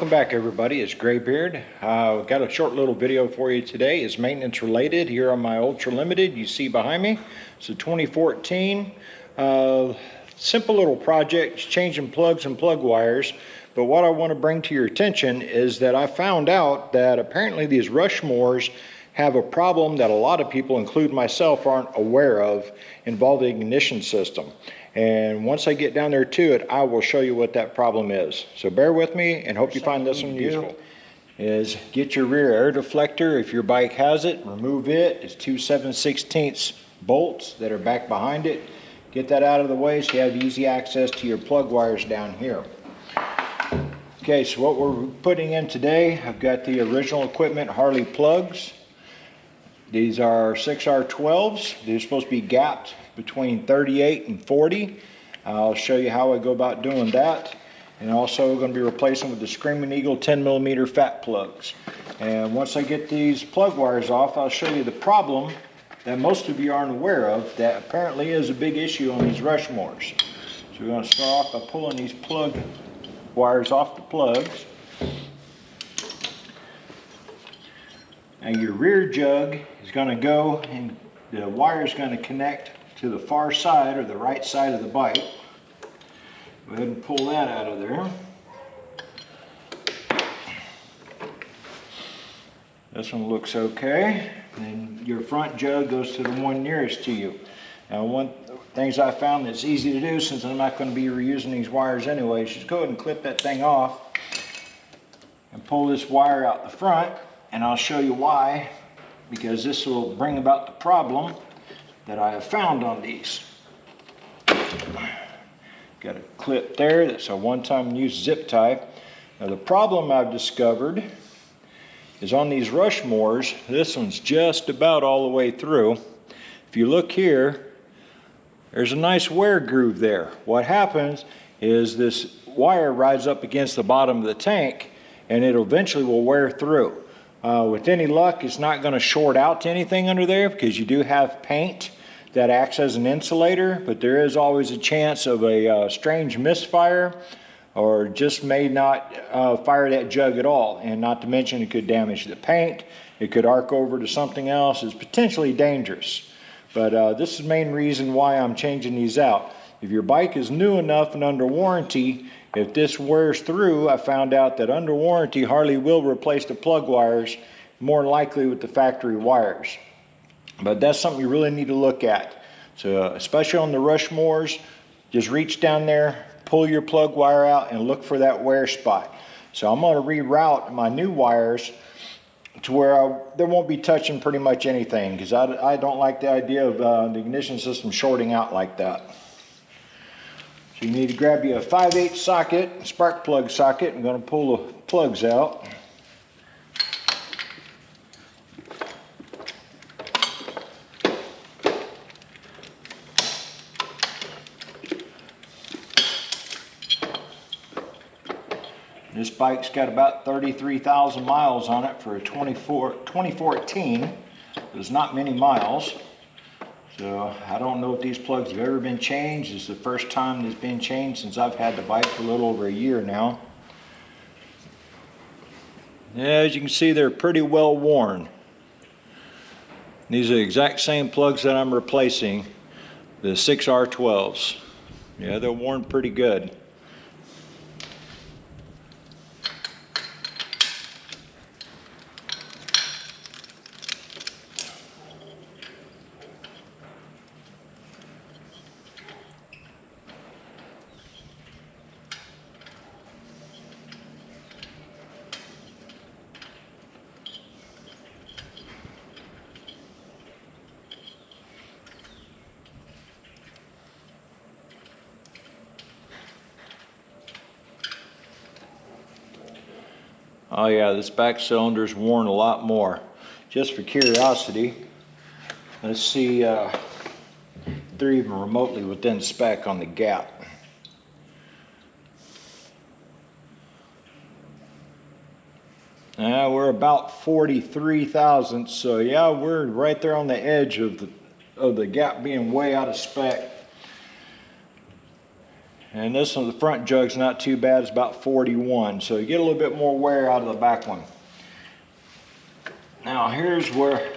welcome back everybody. It's Graybeard. Got a short little video for you today. It's maintenance related here on my Ultra Limited you see behind me. It's a 2014 simple little project, changing plugs and plug wires. But what I want to bring to your attention is that I found out that apparently these Rushmores have a problem that a lot of people, including myself, aren't aware of involving the ignition system. And once I get down there to it, I will show you what that problem is. So bear with me and hope you find this one useful. Is get your rear air deflector, if your bike has it, remove it. It's 2 7/16 bolts that are back behind it. Get that out of the way so you have easy access to your plug wires down here. Okay, so what we're putting in today, I've got the original equipment Harley plugs. These are 6R12s. They're supposed to be gapped between 38 and 40. I'll show you how I go about doing that. And also we're going to be replacing with the Screaming Eagle 10mm fat plugs. And once I get these plug wires off, I'll show you the problem that most of you aren't aware of that apparently is a big issue on these Rushmores. So we're going to start off by pulling these plug wires off the plugs. And your rear jug is going to go and the wire is going to connect to the far side or the right side of the bike. Go ahead and pull that out of there. This one looks okay. And your front jug goes to the one nearest to you. Now, one of the things I found that's easy to do, since I'm not going to be reusing these wires anyway, is just go ahead and clip that thing off and pull this wire out the front. And I'll show you why, because this will bring about the problem that I have found on these. Got a clip there, that's a one-time use zip tie. Now the problem I've discovered is on these Rushmores, this one's just about all the way through. If you look here, there's a nice wear groove there. What happens is this wire rides up against the bottom of the tank and it eventually will wear through. With any luck, it's not going to short out to anything under there because you do have paint that acts as an insulator, but there is always a chance of a strange misfire or just may not fire that jug at all. And not to mention it could damage the paint, it could arc over to something else. It's potentially dangerous. But this is the main reason why I'm changing these out. If your bike is new enough and under warranty, if this wears through, I found out that under warranty, Harley will replace the plug wires, more likely with the factory wires. But that's something you really need to look at. So especially on the Rushmores, just reach down there, pull your plug wire out and look for that wear spot. So I'm going to reroute my new wires to where they won't be touching pretty much anything, because I don't like the idea of the ignition system shorting out like that. So you need to grab you a 5/8 socket, spark plug socket. I'm going to pull the plugs out. This bike's got about 33,000 miles on it for a 2014. There's not many miles. So I don't know if these plugs have ever been changed. This is the first time it's been changed since I've had the bike for a little over a year now. Yeah, as you can see, they're pretty well worn. These are the exact same plugs that I'm replacing, the 6R12s. Yeah, they're worn pretty good. Oh yeah, this back cylinder's worn a lot more. Just for curiosity, let's see if they're even remotely within spec on the gap. We're about 43 thousandths, so yeah, we're right there on the edge of the gap being way out of spec. And this one, the front jug's not too bad, it's about 41. So you get a little bit more wear out of the back one. Now here's where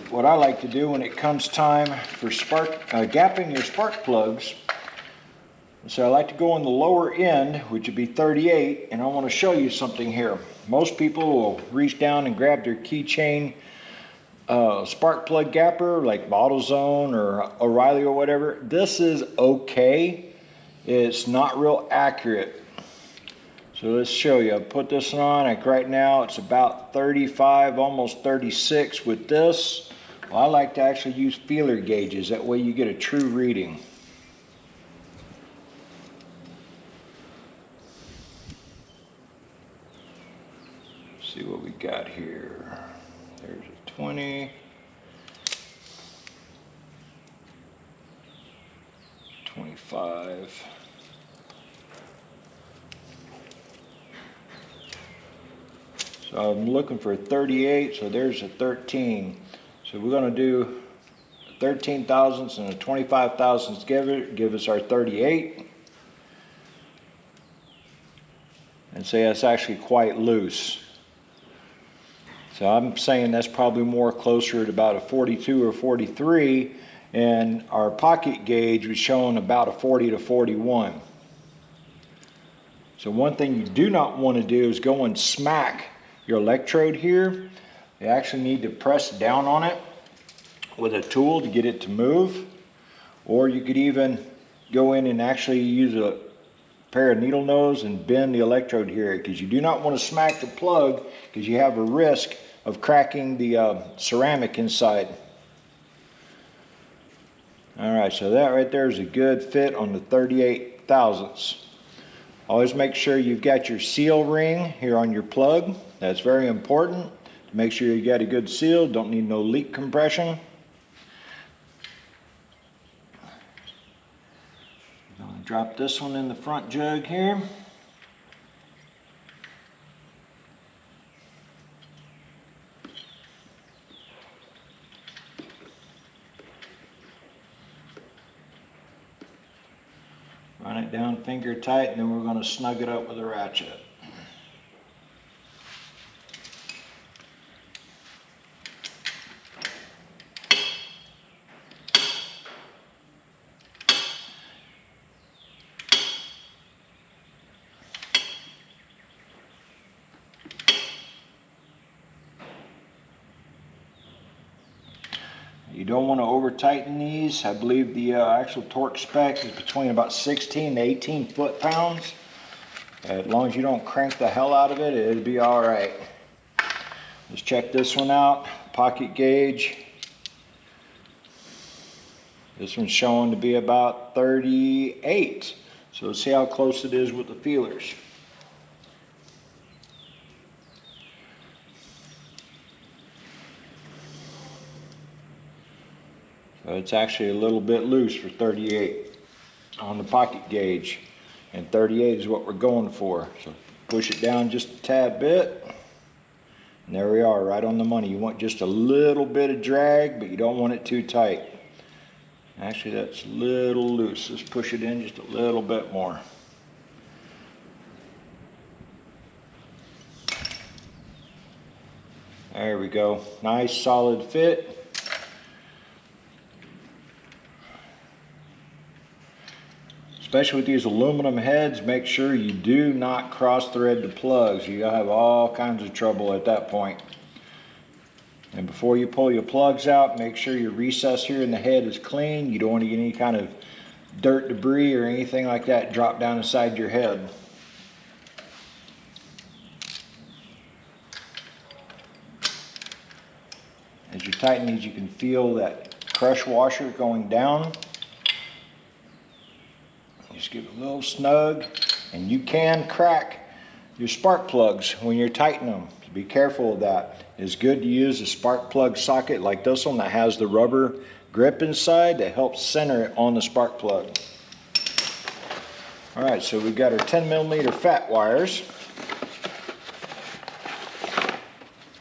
what I like to do when it comes time for gapping your spark plugs. So I like to go on the lower end, which would be 38, and I want to show you something here. Most people will reach down and grab their keychain spark plug gapper like AutoZone or O'Reilly or whatever. This is okay. It's not real accurate. So let's show you. I put this on. Like right now it's about 35, almost 36 with this. Well, I like to actually use feeler gauges. That way you get a true reading. See what we got here. There's a 20. 25. So I'm looking for a 38, so there's a 13. So we're going to do 13 thousandths and a 25 thousandths give us our 38. And say that's actually quite loose. So I'm saying that's probably more closer to about a 42 or 43, and our pocket gauge was showing about a 40 to 41. So one thing you do not want to do is go and smack your electrode here. You actually need to press down on it with a tool to get it to move, or you could even go in and actually use a pair of needle nose and bend the electrode here, because you do not want to smack the plug because you have a risk of cracking the ceramic inside. Alright, so that right there is a good fit on the 38 thousandths. Always make sure you've got your seal ring here on your plug. That's very important to make sure you got a good seal. Don't need no leak compression. I'm going to drop this one in the front jug here. Run it down finger tight, and then we're going to snug it up with a ratchet. You don't want to over tighten these. I believe the actual torque spec is between about 16 to 18 foot-pounds. As long as you don't crank the hell out of it, it'll be all right. Let's check this one out. Pocket gauge. This one's showing to be about 38. So let's see how close it is with the feelers. So it's actually a little bit loose for 38 on the pocket gauge, and 38 is what we're going for. So push it down just a tad bit, and there we are, right on the money. You want just a little bit of drag, but you don't want it too tight. Actually, that's a little loose. Let's push it in just a little bit more. There we go. Nice solid fit. Especially with these aluminum heads, make sure you do not cross thread the plugs. You'll have all kinds of trouble at that point. And before you pull your plugs out, make sure your recess here in the head is clean. You don't want to get any kind of dirt, debris, or anything like that drop down inside your head. As you tighten these, you can feel that crush washer going down. Just give it a little snug, and you can crack your spark plugs when you're tightening them. So be careful of that. It's good to use a spark plug socket like this one that has the rubber grip inside that helps center it on the spark plug. Alright, so we've got our 10mm fat wires.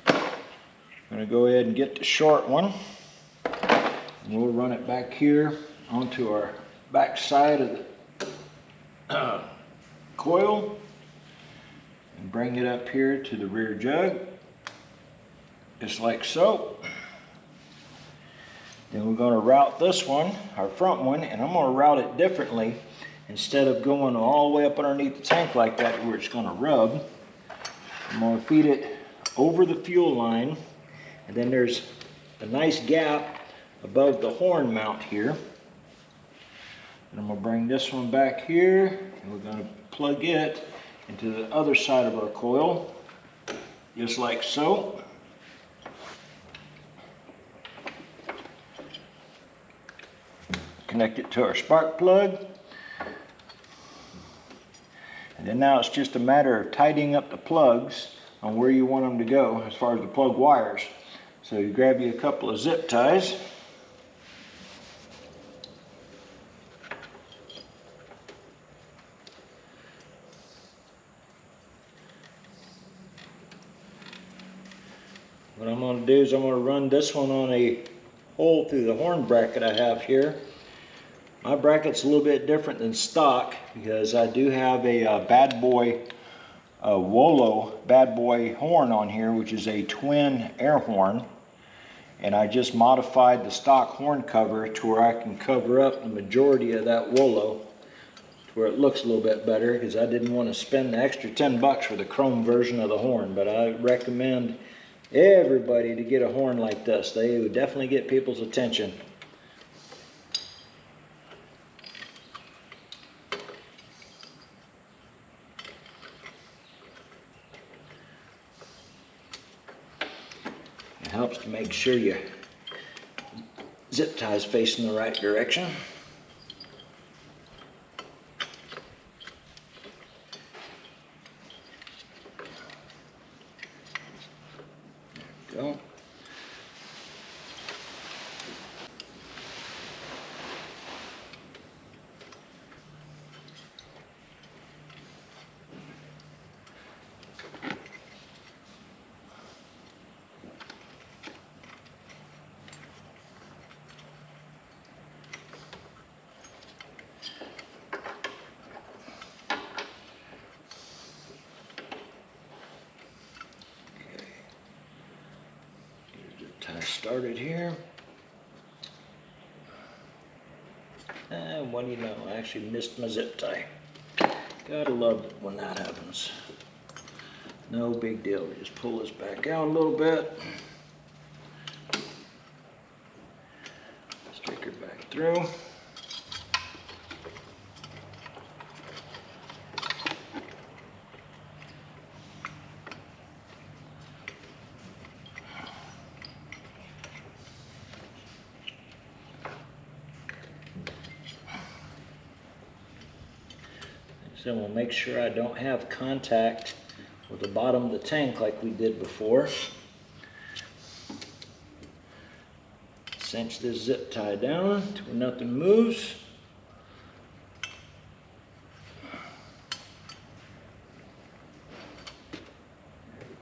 I'm going to go ahead and get the short one. And we'll run it back here onto our back side of the coil and bring it up here to the rear jug, just like so. Then we're going to route this one, our front one, and I'm going to route it differently. Instead of going all the way up underneath the tank like that where it's going to rub, I'm going to feed it over the fuel line, and then there's a nice gap above the horn mount here. And I'm going to bring this one back here, and we're going to plug it into the other side of our coil, just like so. Connect it to our spark plug. And then now it's just a matter of tidying up the plugs on where you want them to go as far as the plug wires. So you grab you a couple of zip ties. What I'm going to do is I'm going to run this one on a hole through the horn bracket I have here. My bracket's a little bit different than stock because I do have a bad boy Wolo bad boy horn on here, which is a twin air horn. And I just modified the stock horn cover to where I can cover up the majority of that Wolo to where it looks a little bit better, because I didn't want to spend the extra 10 bucks for the chrome version of the horn. But I recommend everybody to get a horn like this. They would definitely get people's attention. It helps to make sure your zip tie is facing the right direction. There we go. Tie started here. And what do you know, I actually missed my zip tie. Gotta love it when that happens. No big deal. We just pull this back out a little bit. Stick her back through. So we'll make sure I don't have contact with the bottom of the tank like we did before. Cinch this zip tie down to where nothing moves.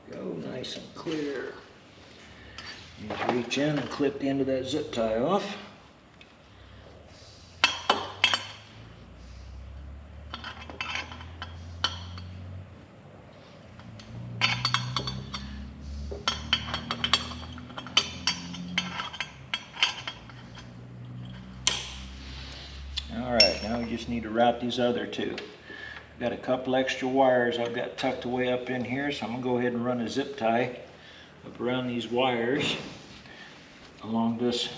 There we go, nice and clear. Just reach in and clip the end of that zip tie off. Alright, now we just need to route these other two. I've got a couple extra wires I've got tucked away up in here, so I'm going to go ahead and run a zip tie up around these wires along this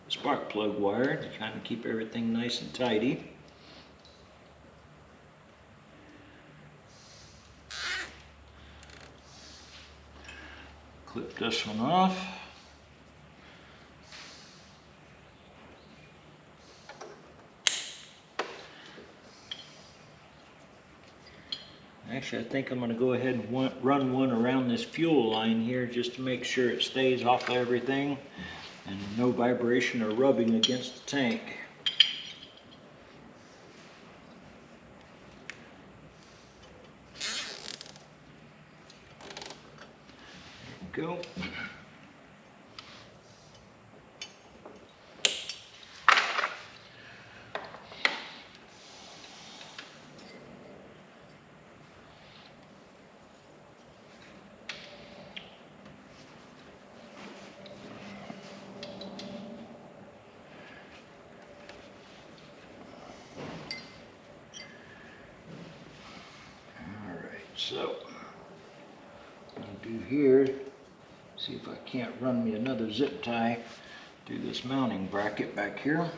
spark plug wire to kind of keep everything nice and tidy. Clip this one off. Actually, I think I'm going to go ahead and run one around this fuel line here just to make sure it stays off of everything and no vibration or rubbing against the tank. There we go. So, what I'll do here, see if I can't run me another zip tie through this mounting bracket back here.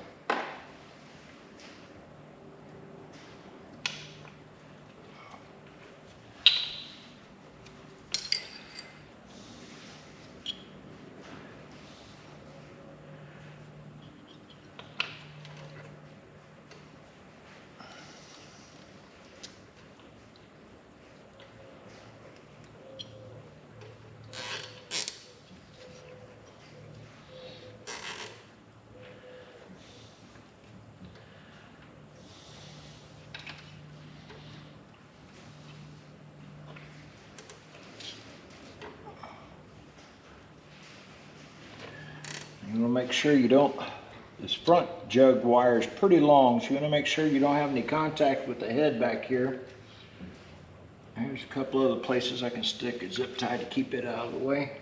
You want to make sure you don't, this front jug wire is pretty long, so you want to make sure you don't have any contact with the head back here. There's a couple other places I can stick a zip tie to keep it out of the way.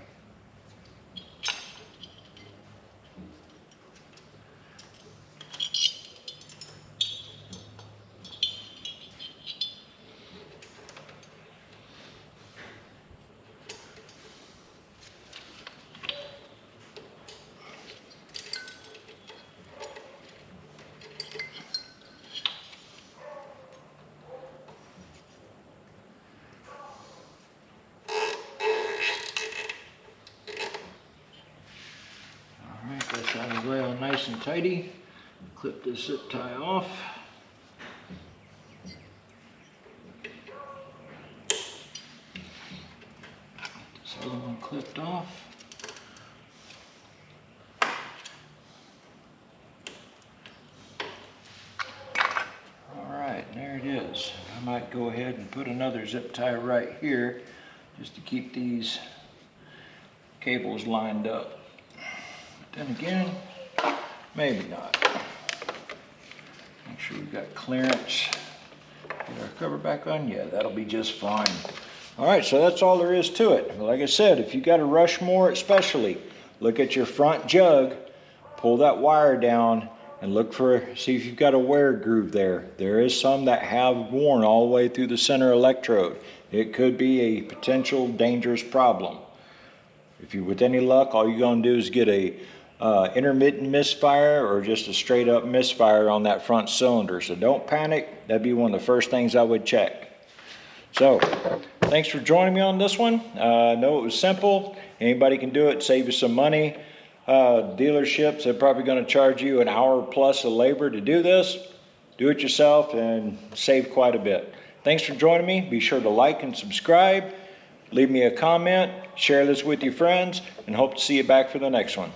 That's out of the way all nice and tidy. Clip this zip tie off. This other one clipped off. Alright, there it is. I might go ahead and put another zip tie right here just to keep these cables lined up. Then again, maybe not. Make sure we've got clearance. Get our cover back on. Yeah, that'll be just fine. All right, so that's all there is to it. Like I said, if you got a Rushmore especially, look at your front jug, pull that wire down, and look for, see if you've got a wear groove there. There is some that have worn all the way through the center electrode. It could be a potential dangerous problem. If you, with any luck, all you're gonna do is get a intermittent misfire or just a straight up misfire on that front cylinder. So don't panic. That'd be one of the first things I would check. So thanks for joining me on this one. I know it was simple. Anybody can do it, save you some money. Dealerships are probably going to charge you an hour plus of labor to do this. Do it yourself and save quite a bit. Thanks for joining me. Be sure to like and subscribe. Leave me a comment. Share this with your friends and hope to see you back for the next one.